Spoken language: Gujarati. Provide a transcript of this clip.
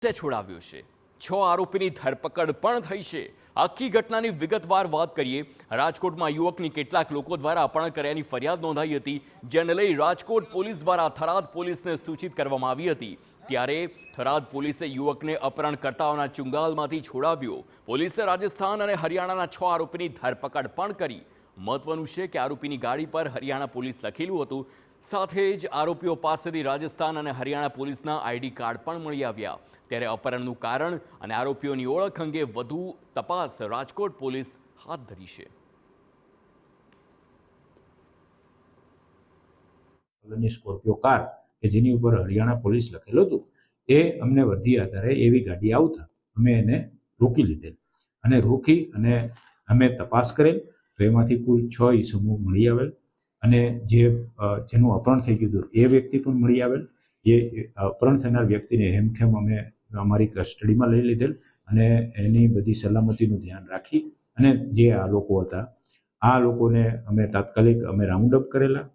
છોડાવ્યો છે। 6 આરોપીની ધરપકડ પણ થઈ છે। આખી ઘટનાની વિગતવાર વાત કરીએ। રાજકોટમાં યુવકની કેટલાક લોકો દ્વારા અપહરણ કર્યાની ફરિયાદ નોંધાઈ હતી, જેને લઈ રાજકોટ પોલીસ દ્વારા થરાદ પોલીસને સૂચિત કરવામાં આવી હતી। ત્યારે થરાદ પોલીસે યુવકને અપહરણકર્તાઓના ચુંગાલમાંથી છોડાવ્યો। પોલીસે રાજસ્થાન અને હરિયાણાના 6 આરોપીની ધરપકડ પણ કરી। મહત્વનું છે કે આરોપીની ગાડી પર હરિયાણા પોલીસ લખેલું હતું, સાથે જ આરોપીઓ પાસેથી રાજસ્થાન અને હરિયાણા પોલીસના આઈડી કાર્ડ પણ મળી આવ્યા। ત્યારે અપહરણનું કારણ અને આરોપીઓની ઓળખ અંગે વધુ તપાસ રાજકોટ પોલીસ હાથ ધરી છે। સ્કોર્પિયો કાર કે જેની ઉપર હરિયાણા પોલીસ લખેલું હતું, એ અમને વર્દી આધારે એવી ગાડી આવતા અમે એને રોકી લીધેલ અને રોકી અને અમે તપાસ કરેલ તો એમાંથી કુલ 6 ઈસમો મળી આવેલ અને જેનું અપહરણ થઈ ગયું હતું એ વ્યક્તિ પણ મળી આવેલ। એ અપહરણ થનાર વ્યક્તિને હેમખેમ અમે અમારી કસ્ટડીમાં લઈ લીધેલ અને એની બધી સલામતીનું ધ્યાન રાખી અને જે આ લોકો હતા આ લોકોને અમે તાત્કાલિક રાઉન્ડ અપ કરેલા